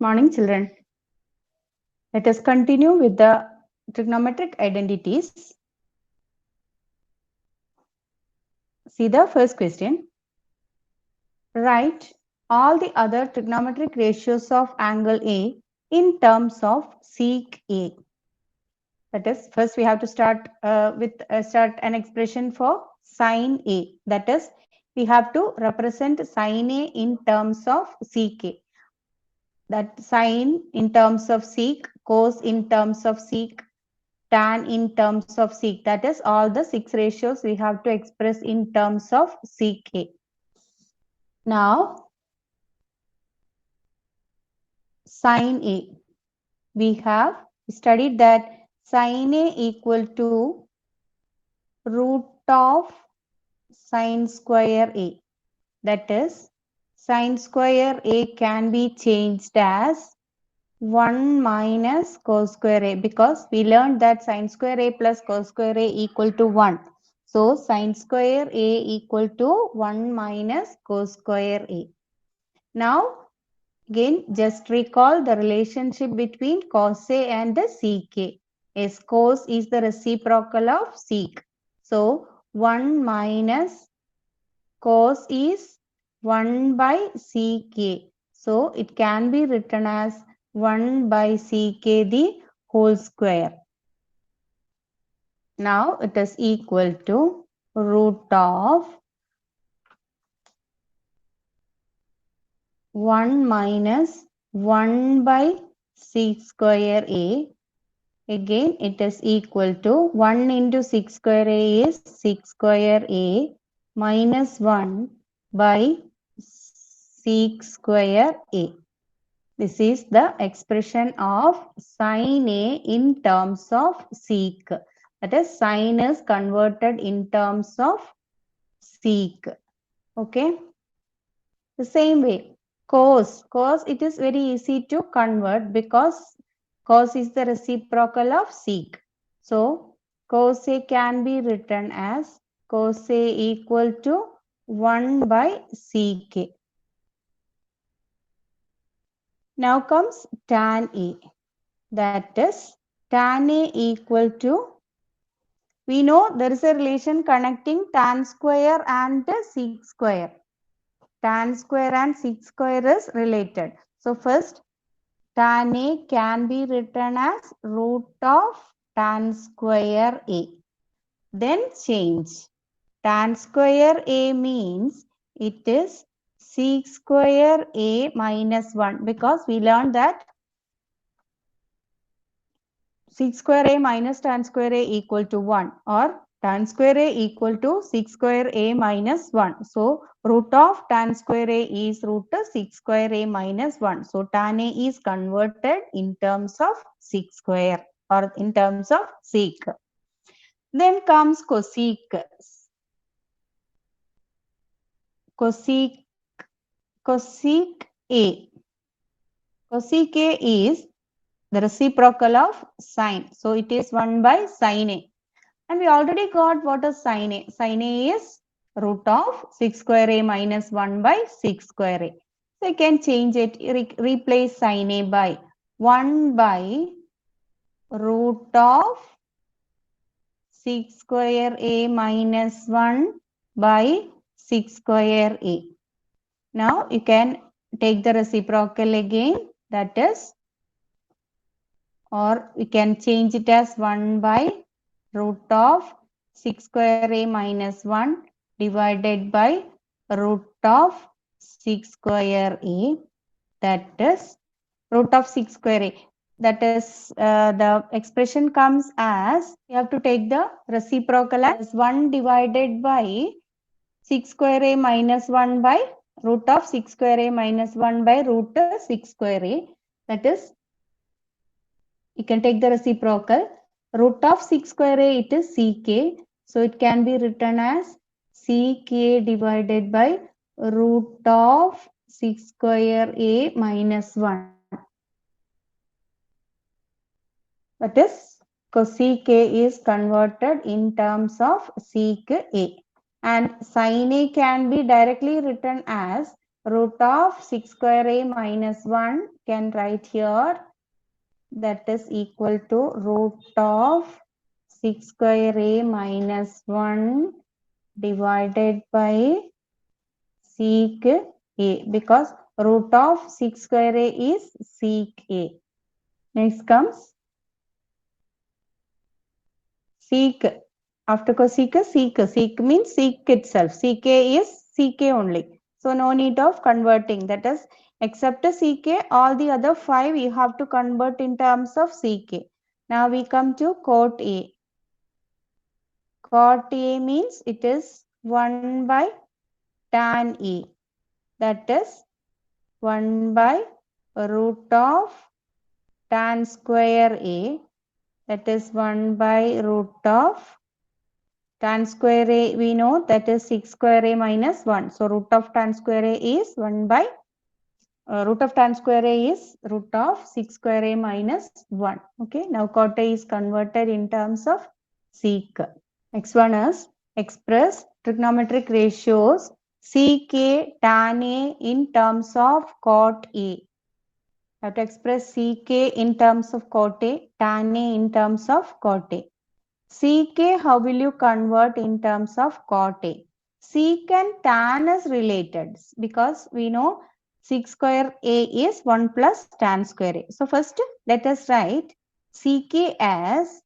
Morning, children. Let us continue with the trigonometric identities. See the first question. Write all the other trigonometric ratios of angle A in terms of sec A. That is, first we have to start start an expression for sin A. That is, we have to represent sin A in terms of sec A. That sin in terms of sec, cos in terms of sec, tan in terms of sec. That is all the 6 ratios we have to express in terms of sec A. Now, sin A. We have studied that sin A equal to root of sin square A. That is, sin square A can be changed as 1 minus cos square A, because we learned that sin square A plus cos square A equal to 1. So, sin square A equal to 1 minus cos square A. Now, again, just recall the relationship between cos A and the sec A. Yes, cos is the reciprocal of sec. So, 1 minus cos is 1 by sec A. So, it can be written as 1 by sec A the whole square. Now, it is equal to root of 1 minus 1 by sec square A. Again, it is equal to 1 into sec square A is sec square A minus 1 by sec square A. This is the expression of sin A in terms of sec. That is, sin is converted in terms of sec. Okay. The same way, cos. Cos, it is very easy to convert because cos is the reciprocal of sec. So, cos A can be written as cos A equal to 1 by sec A. Now comes tan A. That is, tan A equal to, we know there is a relation connecting tan square and sec square. Tan square and sec square is related. So, first, tan A can be written as root of tan square A. Then change. Tan square A means it is sec square A minus 1, because we learned that sec square A minus tan square A equal to 1, or tan square A equal to sec square A minus 1. So, root of tan square A is root of sec square A minus 1. So, tan A is converted in terms of sec square or in terms of sec. Then comes cosec. Cosec A. Cosec A is the reciprocal of sine. So, it is 1 by sine A. And we already got what is sin A. Sin A is root of sec square A minus 1 by sec square A. So, you can change it, replace sin A by 1 by root of sec square A minus 1 by sec square A. Now, you can take the reciprocal again, that is, or we can change it as 1 by root of sec square A minus 1 divided by root of sec square A, that is root of sec square A. That is, the expression comes as, you have to take the reciprocal as 1 divided by sec square A minus 1 by root of sec square A minus 1 by root sec square A. That is, you can take the reciprocal. Root of sec square A, it is sec A. So, it can be written as sec A divided by root of sec square A minus 1. That is, cosec A is converted in terms of sec A. And sin A can be directly written as root of 6 square a minus 1 can write here, that is equal to root of 6 square a minus 1 divided by sec a, because root of 6 square a is sec a. Next comes sec. After cosec, sec. Sec means sec itself. Sec is sec only. So no need of converting. That is, except sec, all the other 5 you have to convert in terms of sec. Now we come to cot A. Cot A means it is 1 by tan A. That is 1 by root of tan square A. That is 1 by root of tan square A, we know that is 6 square A minus 1. So root of tan square A is 1 by root of tan square A is root of 6 square A minus 1. Okay, now cot A is converted in terms of sec. Next one is express trigonometric ratios sec A tan A in terms of cot A. Have to express sec in terms of cot A, tan A in terms of cot A. Sec, how will you convert in terms of cot A? Sec and tan is related because we know 6 square A is 1 plus tan square A. So first let us write sec as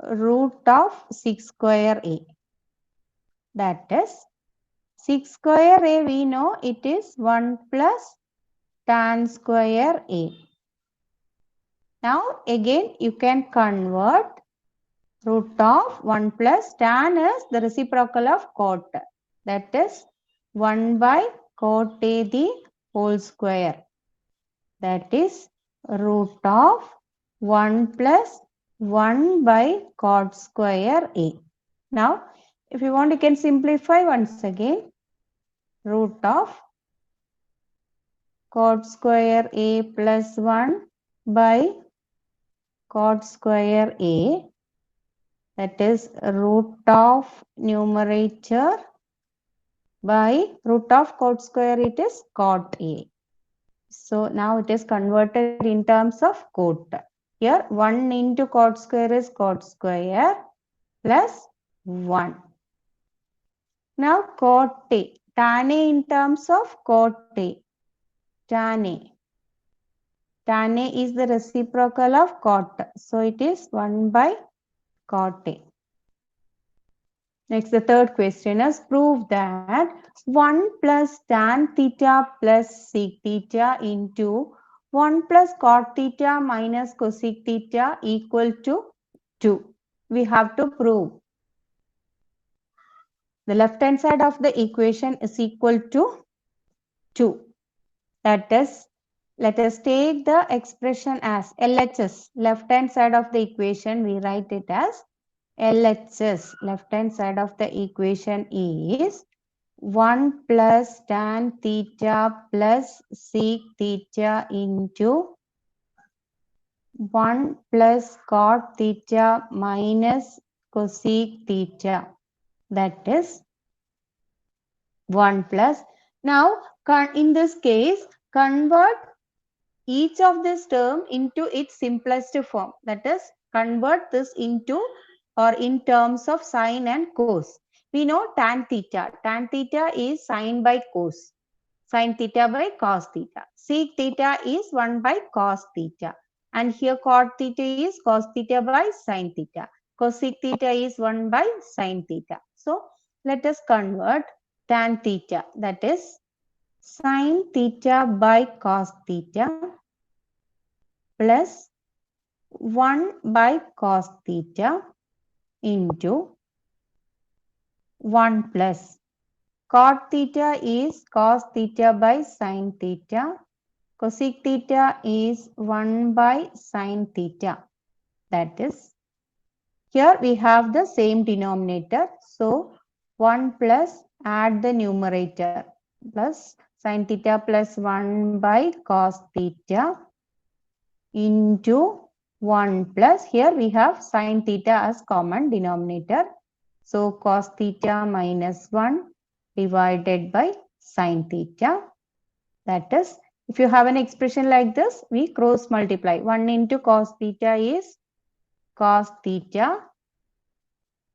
root of 6 square A. That is 6 square A, we know it is 1 plus tan square A. Now again you can convert root of 1 plus tan is the reciprocal of cot. That is 1 by cot A the whole square. That is root of 1 plus 1 by cot square A. Now if you want you can simplify once again. Root of cot square A plus 1 by cot square A, that is root of numerator by root of cot square, it is cot A. So now it is converted in terms of cot. Here 1 into cot square is cot square plus 1. Now cot A, tan A in terms of cot A, tan A. Tan A is the reciprocal of cot. So it is 1 by cot A. Next, the third question is prove that 1 plus tan theta plus sec theta into 1 plus cot theta minus cosec theta equal to 2. We have to prove. The left hand side of the equation is equal to 2. That is, let us take the expression as LHS. Left hand side of the equation, we write it as LHS. Left hand side of the equation is 1 plus tan theta plus sec theta into 1 plus cot theta minus cosec theta. That is 1 plus. Now, in this case, convert each of this term into its simplest form. That is, convert this into or in terms of sine and cos. We know tan theta. Tan theta is sine by cos. Sine theta by cos theta. Sec theta is 1 by cos theta. And here cot theta is cos theta by sine theta. Cosec theta is 1 by sine theta. So, let us convert tan theta. That is sine theta by cos theta plus 1 by cos theta into 1 plus cot theta is cos theta by sine theta. Cosec theta is 1 by sine theta. That is, here we have the same denominator. So 1 plus add the numerator plus sine theta plus 1 by cos theta into 1 plus, here we have sine theta as common denominator. So cos theta minus 1 divided by sin theta. That is, if you have an expression like this, we cross multiply. 1 into cos theta is cos theta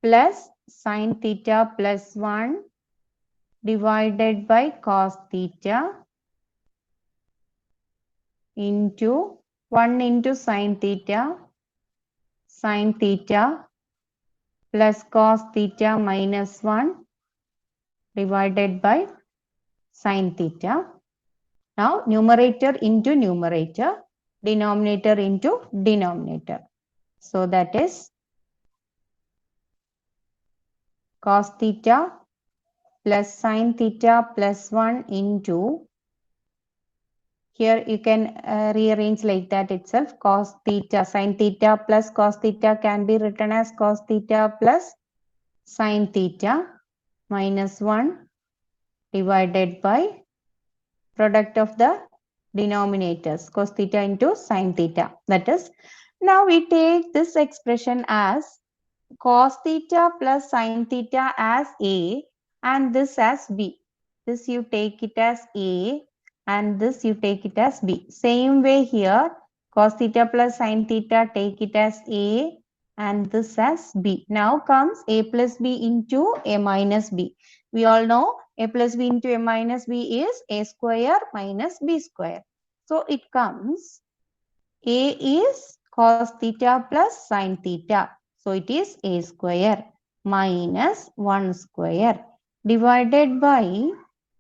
plus sin theta plus 1 divided by cos theta into 1 into sin theta plus cos theta minus 1 divided by sin theta. Now numerator into numerator, denominator into denominator. So that is cos theta plus sin theta plus 1 into, here you can rearrange like that itself, cos theta, sin theta plus cos theta can be written as cos theta plus sin theta minus 1 divided by product of the denominators, cos theta into sin theta. That is, now we take this expression as cos theta plus sin theta as A and this as B. This you take it as A and this you take it as B. Same way here, cos theta plus sin theta, take it as A and this as B. Now comes A plus B into A minus B. We all know A plus B into A minus B is A square minus B square. So it comes A is cos theta plus sin theta. So it is A square minus 1 square divided by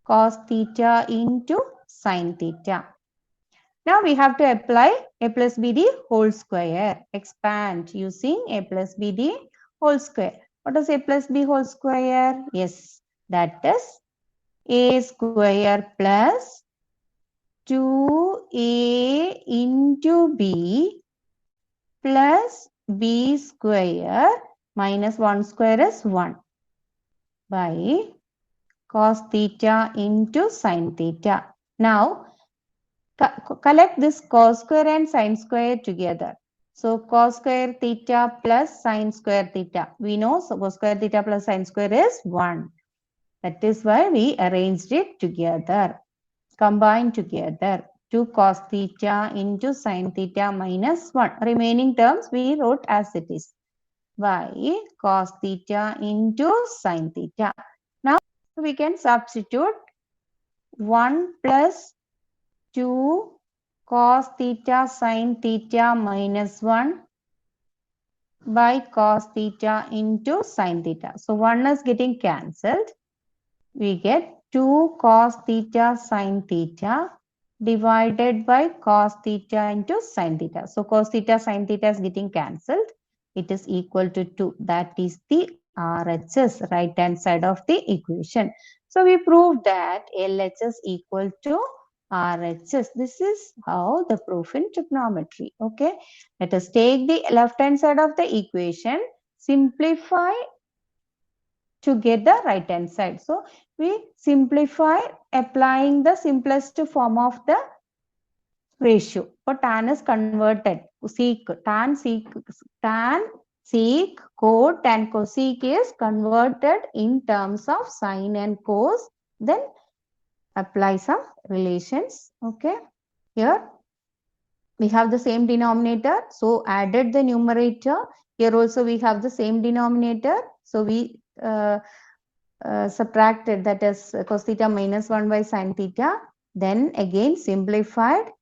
cos theta into sin theta. Now we have to apply A plus BD whole square. Expand using A plus BD whole square. What is A plus B whole square? Yes, that is A square plus 2A into B plus B square minus 1 square is 1 by cos theta into sin theta. Now collect this cos square and sin square together. So cos square theta plus sin square theta. We know so cos square theta plus sin square is 1. That is why we arranged it together, combined together. 2 cos theta into sin theta minus 1. Remaining terms we wrote as it is by cos theta into sin theta. Now we can substitute 1 plus 2 cos theta sin theta minus 1 by cos theta into sin theta. So 1 is getting cancelled. We get 2 cos theta sin theta divided by cos theta into sin theta. So cos theta sin theta is getting cancelled. It is equal to 2. That is the RHS, right hand side of the equation. So we proved that LHS equal to RHS. This is how the proof in trigonometry. Okay. Let us take the left hand side of the equation, simplify to get the right hand side. So we simplify applying the simplest form of the ratio. For tan is converted. Sec, tan, sec, tan, sec, cot, tan, cosec is converted in terms of sine and cos. Then apply some relations. Okay. Here we have the same denominator. So added the numerator. Here also we have the same denominator. So we subtracted, that is cos theta minus 1 by sin theta. Then again simplified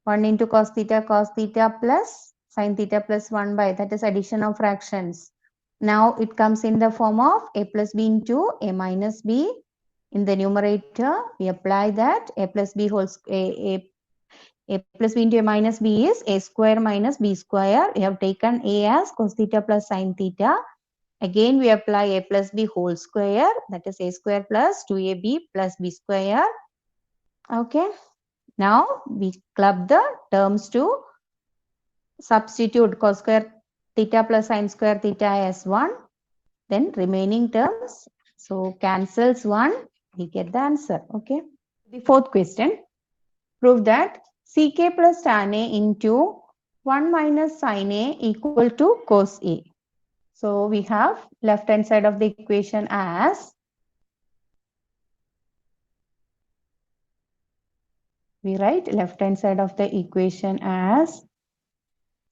1 into cos theta plus sin theta plus 1 by, that is addition of fractions. Now it comes in the form of A plus B into A minus B. In the numerator, we apply that A plus B whole A plus B into A minus B is A square minus B square. We have taken A as cos theta plus sin theta. Again, we apply A plus B whole square, that is A square plus 2AB plus B square. Okay. Now we club the terms to substitute cos square theta plus sin square theta as 1. Then remaining terms, so cancels 1, we get the answer. Okay. The fourth question, prove that Ck plus tan A into 1 minus sin A equal to cos A. So we have left hand side of the equation as, we write left hand side of the equation as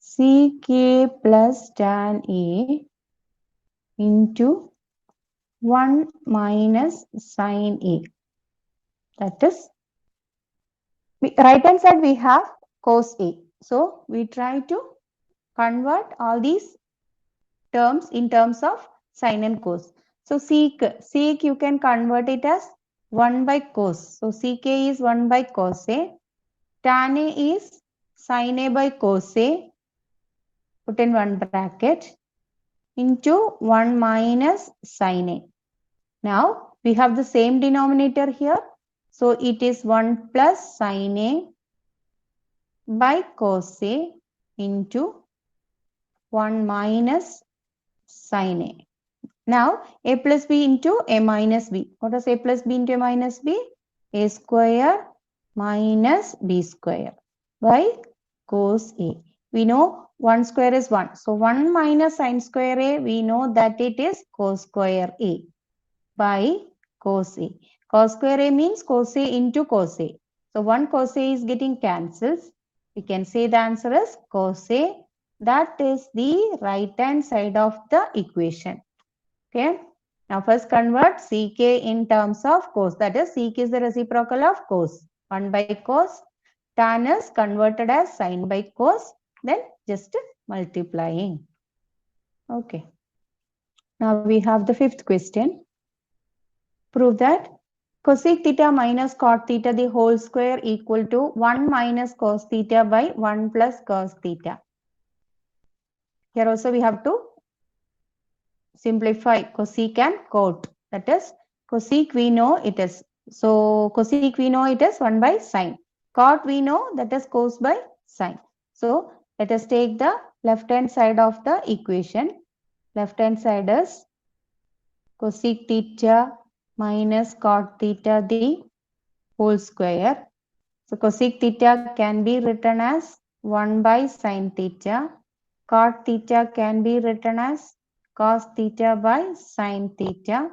ck plus tan A into 1 minus sine A. That is, right hand side we have cos A. So we try to convert all these terms in terms of sine and cos. So sec you can convert it as 1 by cos. So sec is 1 by cos A. Tan A is sine A by cos A. Put in one bracket into 1 minus sine A. Now we have the same denominator here. So it is 1 plus sine A by cos A into 1 minus sine A. Now A plus B into A minus B. What is A plus B into A minus B? A square minus B square by cos A. We know 1 square is 1. So 1 minus sine square A, we know that it is cos square A by cos A. Cos square A means cos A into cos A. So 1 cos A is getting cancelled. We can say the answer is cos A. That is the right hand side of the equation. Okay. Now first convert sec in terms of cos. That is, sec is the reciprocal of cos. 1 by cos. Tan is converted as sine by cos. Then just multiplying. Okay. Now we have the fifth question. Prove that cosec theta minus cot theta the whole square equal to 1 minus cos theta by 1 plus cos theta. Here also we have to simplify cosec and cot. That is, cosec we know it is. So cosec we know it is 1 by sine. Cot we know that is cos by sine. So let us take the left hand side of the equation. Left hand side is cosec theta minus cot theta the whole square. So cosec theta can be written as 1 by sine theta. Cot theta can be written as cos theta by sine theta,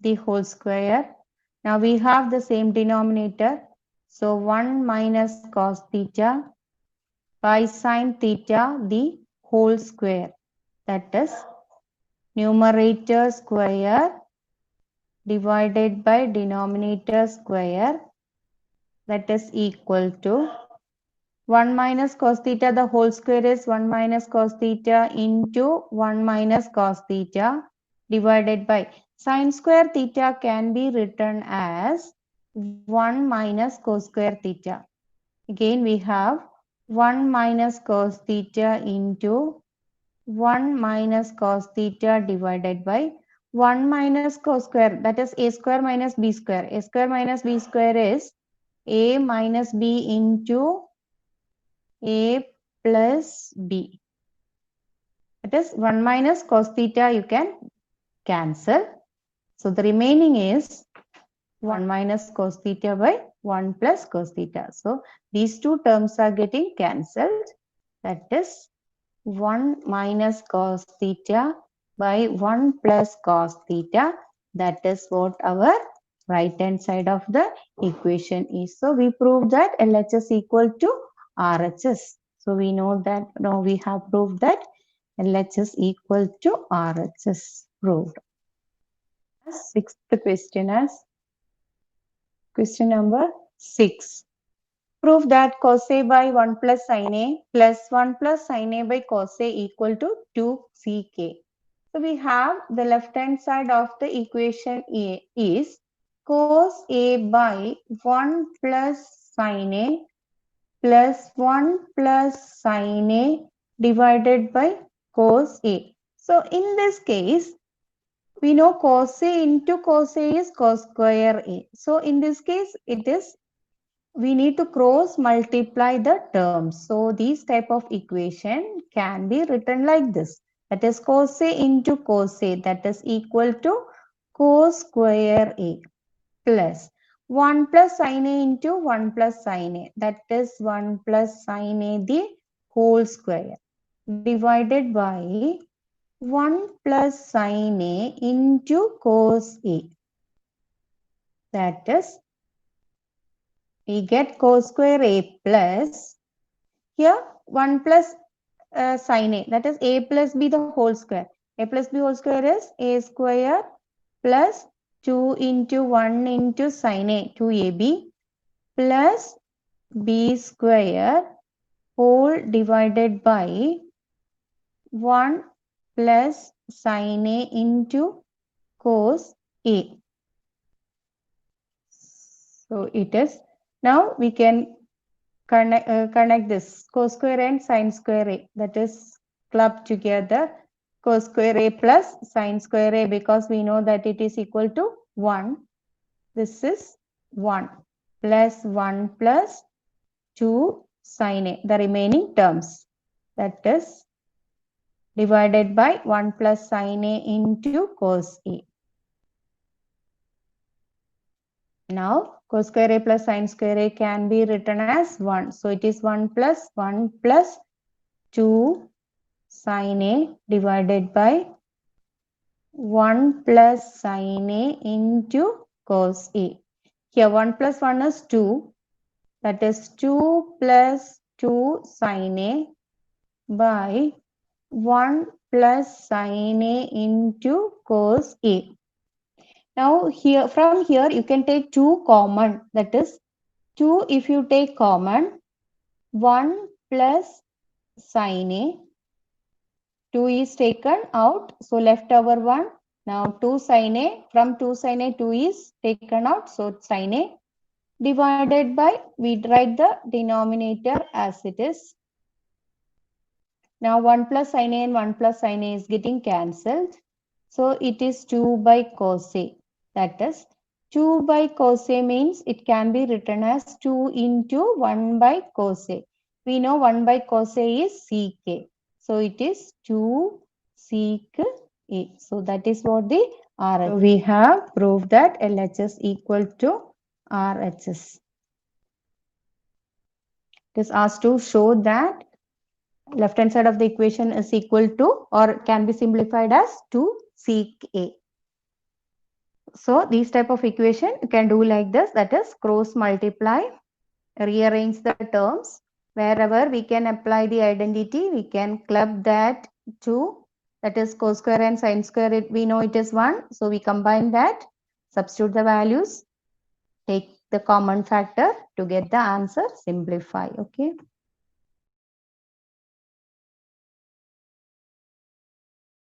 the whole square. Now we have the same denominator. So 1 minus cos theta by sine theta, the whole square. That is numerator square divided by denominator square. That is equal to 1 minus cos theta, the whole square is 1 minus cos theta into 1 minus cos theta divided by sine square theta can be written as 1 minus cos square theta. Again we have 1 minus cos theta into 1 minus cos theta divided by 1 minus cos square, that is a square minus b square. A square minus b square is a minus b into a plus b. That is 1 minus cos theta you can cancel. So the remaining is 1 minus cos theta by 1 plus cos theta. So these two terms are getting cancelled. That is 1 minus cos theta by 1 plus cos theta. That is what our right hand side of the equation is. So we proved that LHS equal to RHS. So we know that now we have proved that LHS equal to RHS proved. Sixth question as question number 6. Prove that cos A by 1 plus sin A plus 1 plus sin A by cos A equal to 2 ck. So we have the left hand side of the equation A is cos A by 1 plus sin A plus 1 plus sin A divided by cos A. So in this case, we know cos A into cos A is cos square A. So in this case, it is, we need to cross multiply the terms. So these type of equation can be written like this. That is cos A into cos A, that is equal to cos square A plus 1 plus sin A into 1 plus sin A, that is 1 plus sin A the whole square divided by 1 plus sine A into cos A. That is, we get cos square A plus, here 1 plus sine A, that is A plus B the whole square. A plus B whole square is A square plus 2 into 1 into sine A, 2AB, plus B square whole divided by 1 plus sine A into cos A. So it is, now we can connect this cos square and sine square A, that is club together cos square A plus sine square A, because we know that it is equal to 1. This is 1 plus 1 plus 2 sine A, the remaining terms, that is divided by 1 plus sine A into cos A. Now cos square A plus sine square A can be written as 1. So it is 1 plus 2 sine A divided by 1 plus sine A into cos A. Here 1 plus 1 is 2. That is 2 plus 2 sine A by 1 plus sine A into cos A. Now here, from here you can take 2 common, that is 2 if you take common, 1 plus sine A, 2 is taken out, so left over 1. Now 2 sine A, from 2 sine A 2 is taken out, so sine A divided by, we write the denominator as it is. Now 1 plus sine A and 1 plus sine A is getting cancelled. So it is 2 by cos A. That is 2 by cos A means it can be written as 2 into 1 by cos A. We know 1 by cos A is sec A. So it is 2 sec A. So that is what the RHS. So we have proved that LHS equal to RHS. It is asked to show that left hand side of the equation is equal to or can be simplified as 2 sec A. So these type of equation you can do like this, that is cross multiply, rearrange the terms. Wherever we can apply the identity, we can club that to, that is cos square and sine square, we know it is 1. So we combine that, substitute the values, take the common factor to get the answer, simplify. Okay.